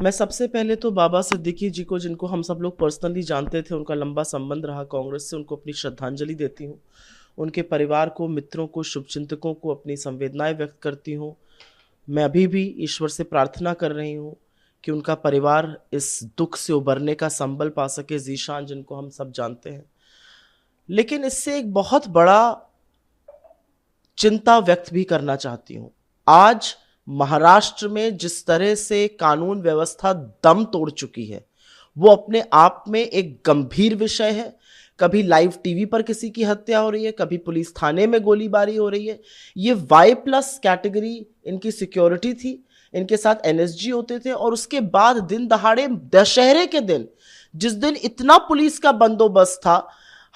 मैं सबसे पहले तो बाबा सिद्दीकी जी को, जिनको हम सब लोग पर्सनली जानते थे, उनका लंबा संबंध रहा कांग्रेस से, उनको अपनी श्रद्धांजलि देती हूँ। उनके परिवार को, मित्रों को, शुभचिंतकों को अपनी संवेदनाएं व्यक्त करती हूँ। मैं अभी भी ईश्वर से प्रार्थना कर रही हूँ कि उनका परिवार इस दुख से उबरने का संबल पा सके, जीशान जिनको हम सब जानते हैं। लेकिन इससे एक बहुत बड़ा चिंता व्यक्त भी करना चाहती हूँ। आज महाराष्ट्र में जिस तरह से कानून व्यवस्था दम तोड़ चुकी है, वो अपने आप में एक गंभीर विषय है। कभी लाइव टीवी पर किसी की हत्या हो रही है, कभी पुलिस थाने में गोलीबारी हो रही है। ये Y+ कैटेगरी इनकी सिक्योरिटी थी, इनके साथ NSG होते थे, और उसके बाद दिन दहाड़े दशहरे के दिन, जिस दिन इतना पुलिस का बंदोबस्त था,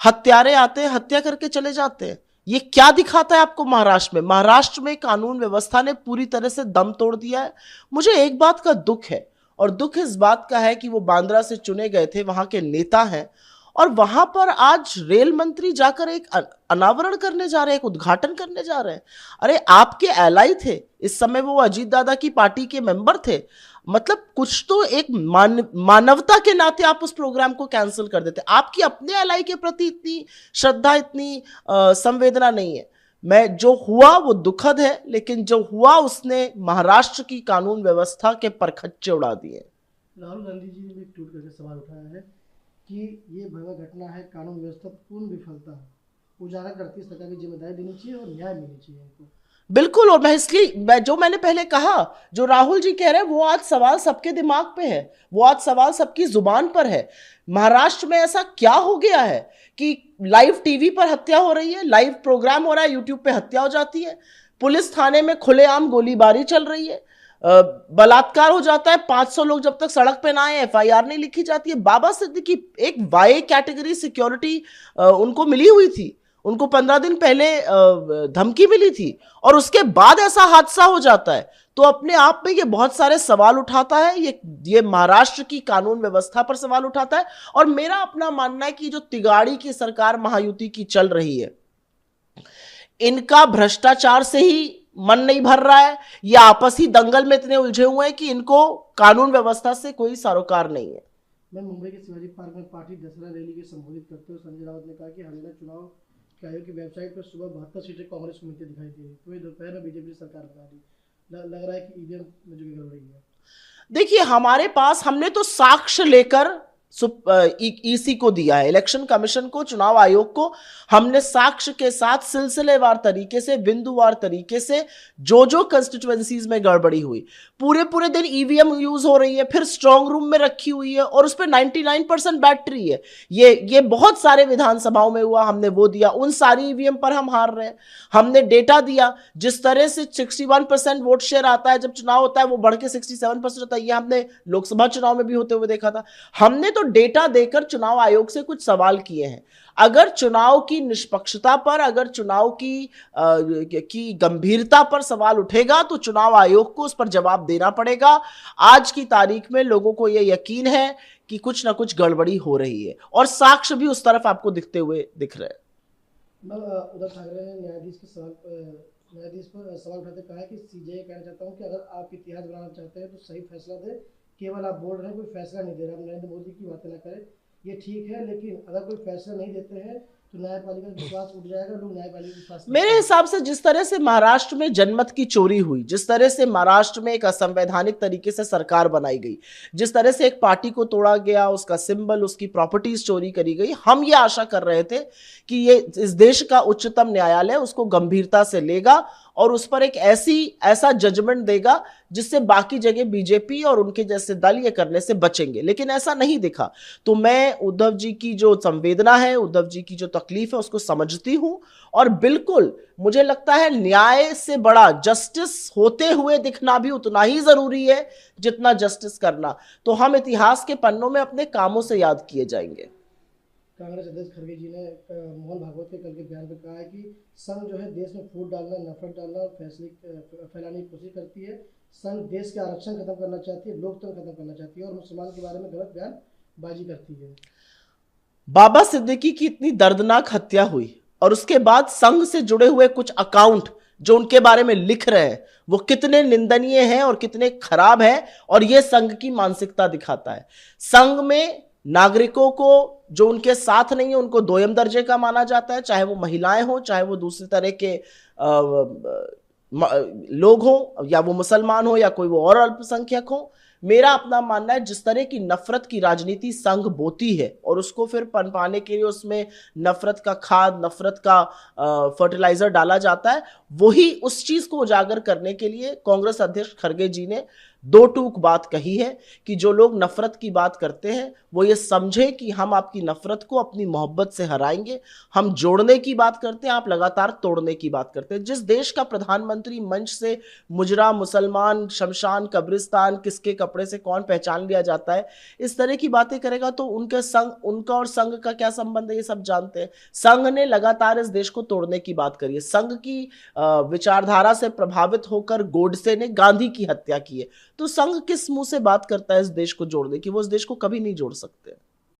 हत्यारे आते हैं, हत्या करके चले जाते हैं। ये क्या दिखाता है आपको महाराष्ट्र में? महाराष्ट्र में कानून व्यवस्था ने पूरी तरह से दम तोड़ दिया है। मुझे एक बात का दुख है, और दुख इस बात का है कि वो बांद्रा से चुने गए थे, वहां के नेता हैं, और वहां पर आज रेल मंत्री जाकर एक अनावरण करने जा रहे हैं, एक उद्घाटन करने जा रहे हैं। अरे आपके एलाई थे, इस समय वो अजीत दादा की पार्टी के मेंबर थे। मतलब कुछ तो एक मानवता के नाते आप उस प्रोग्राम को कैंसिल कर देते। आपकी अपने एलाई के प्रति इतनी श्रद्धा, इतनी संवेदना नहीं है। मैं जो हुआ वो दुखद है, लेकिन जो हुआ उसने महाराष्ट्र की कानून व्यवस्था के परखच्चे उड़ा दिए। राहुल गांधी जी ने एक ट्वीट करके सवाल उठाया है कि ये भयावह घटना है, कानून व्यवस्था पूर्ण विफलता है, उजागर करती है, सरकार की जिम्मेदारी देनी चाहिए और न्याय मिलनी चाहिए इनको। बिल्कुल, और जो मैंने पहले कहा, जो राहुल जी कह रहे हैं, वो आज सवाल सबके दिमाग पे है, वो आज सवाल सबकी जुबान पर है। महाराष्ट्र में ऐसा क्या हो गया है कि लाइव टीवी पर हत्या हो रही है, लाइव प्रोग्राम हो रहा है, यूट्यूब पे हत्या हो जाती है, पुलिस थाने में खुलेआम गोलीबारी चल रही है, बलात्कार हो जाता है, 500 लोग जब तक सड़क पे ना आए FIR नहीं लिखी जाती है। बाबा सिद्दीकी एक Y कैटेगरी सिक्योरिटी उनको मिली हुई थी, उनको 15 दिन पहले धमकी मिली थी, और उसके बाद ऐसा हादसा हो जाता है। तो अपने आप में ये बहुत सारे सवाल उठाता है, ये महाराष्ट्र की कानून व्यवस्था पर सवाल उठाता है। और मेरा अपना मानना है कि जो तिगाड़ी की सरकार महायुति की चल रही है, इनका भ्रष्टाचार से ही मन नहीं भर रहा है, ये आपसी दंगल में इतने उलझे हुए हैं कि इनको कानून व्यवस्था से कोई सरोकार नहीं है। मैं मुंबई के शिवाजी पार्क में पार्टी दसरा रैली को संबोधित करते हुए संजय राउत ने कहा कि हरियाणा चुनाव आयोग की वेबसाइट पर सुबह 72 सीटें कांग्रेस को मिलती दिखाई दी, तो दोपहर में बीजेपी सरकार बना दी। लग रहा है कि ईवीएम में जो गड़बड़ी है। देखिए, हमारे पास, हमने तो साक्ष्य लेकर ईसी को दिया है, इलेक्शन कमीशन को, चुनाव आयोग को। हमने साक्ष्य के साथ सिलसिलेवार तरीके से, बिंदुवार तरीके से, जो कंस्टिट्यूएंसीज में गड़बड़ी हुई, पूरे दिन ईवीएम यूज हो रही है, फिर स्ट्रांग रूम में रखी हुई है, और उस पर 99% बैटरी है। ये बहुत सारे विधानसभाओं में हुआ, हमने वो दिया। उन सारी ईवीएम पर हम हार रहे हैं। हमने डेटा दिया, जिस तरह से 61% वोट शेयर आता है जब चुनाव होता है, वो बढ़ के 67% होता है। ये हमने लोकसभा चुनाव में भी होते हुए देखा था। हमने तो डेटा देकर चुनाव आयोग से कुछ सवाल किए हैं। अगर चुनाव की निष्पक्षता पर, अगर चुनाव की गंभीरता पर सवाल उठेगा, तो चुनाव आयोग को उस पर जवाब देना पड़ेगा। आज की तारीख में लोगों को यह यकीन है कि कुछ ना कुछ गड़बड़ी हो रही है, और साक्ष्य भी उस तरफ आपको दिखते हुए दिख रहे हैं। उद्धव ठाकरे ने न्यायाधीश पर सवाल उठाते कहा है कि सीजेआई कहना चाहता हूं कि अगर आप इतिहास बनाना चाहते हैं तो सही फैसला दे, केवल आप बोल रहे हैं, कोई फैसला नहीं दे रहे। आप नरेंद्र मोदी की बातें ना करें, ये ठीक है, लेकिन अगर कोई फैसला नहीं देते हैं तो न्यायपालिका का विश्वास उठ जाएगा, लोग न्यायपालिका विश्वास। मेरे हिसाब से जिस तरह से महाराष्ट्र में जनमत की चोरी हुई, जिस तरह से महाराष्ट्र में एक असंवैधानिक तरीके से सरकार बनाई गई, जिस तरह से एक पार्टी को तोड़ा गया, उसका सिंबल, उसकी प्रॉपर्टीज चोरी करी गई, हम ये आशा कर रहे थे कि ये इस देश का उच्चतम न्यायालय उसको गंभीरता से लेगा और उस पर एक ऐसा जजमेंट देगा जिससे बाकी जगह बीजेपी और उनके जैसे दल ये करने से बचेंगे। लेकिन ऐसा नहीं दिखा। तो मैं उद्धव जी की जो संवेदना है, उद्धव जी की जो तकलीफ है, उसको समझती हूं। और बिल्कुल मुझे लगता है न्याय से बड़ा जस्टिस होते हुए दिखना भी उतना ही जरूरी है जितना जस्टिस करना। तो हम इतिहास के पन्नों में अपने कामों से याद किए जाएंगे। कांग्रेस अध्यक्ष खड़गे जी ने मोहन भागवत के कल के बयान पर कहा है कि संघ जो है देश में फूट डालना, नफरत डालना और फैलाने की कोशिश करती है। संघ देश के आरक्षण खत्म करना चाहती है, लोकतंत्र खत्म करना चाहती है और मुसलमान के बारे में गलत बयानबाजी करती है। बाबा सिद्दीकी की इतनी दर्दनाक हत्या हुई और उसके बाद संघ से जुड़े हुए कुछ अकाउंट जो उनके बारे में लिख रहे हैं वो कितने निंदनीय हैं और कितने खराब हैं, और ये संघ की मानसिकता दिखाता है। संघ में नागरिकों को जो उनके साथ नहीं है उनको दोयम दर्जे का माना जाता है, चाहे वो महिलाएं हो, चाहे वो दूसरे तरह के लोग हो, या वो मुसलमान हो या कोई वो और अल्पसंख्यक हो। मेरा अपना मानना है जिस तरह की नफरत की राजनीति संघ बोती है और उसको फिर पनपाने के लिए उसमें नफरत का खाद, नफरत का फर्टिलाइजर डाला जाता है, वही उस चीज को उजागर करने के लिए कांग्रेस अध्यक्ष खड़गे जी ने दो टूक बात कही है कि जो लोग नफरत की बात करते हैं वो ये समझे कि हम आपकी नफरत को अपनी मोहब्बत से हराएंगे। हम जोड़ने की बात करते हैं, आप लगातार तोड़ने की बात करते हैं। जिस देश का प्रधानमंत्री मंच से मुजरा, मुसलमान, शमशान, कब्रिस्तान, किसके कपड़े से कौन पहचान लिया जाता है, इस तरह की बातें करेगा तो उनका और संघ का क्या संबंध है, ये सब जानते हैं। संघ ने लगातार इस देश को तोड़ने की बात करी है। संघ की विचारधारा से प्रभावित होकर गोडसे ने गांधी की हत्या की है, तो संघ किस मुंह से बात करता है इस देश को जोड़ने की? वो इस देश को कभी नहीं जोड़ सकते।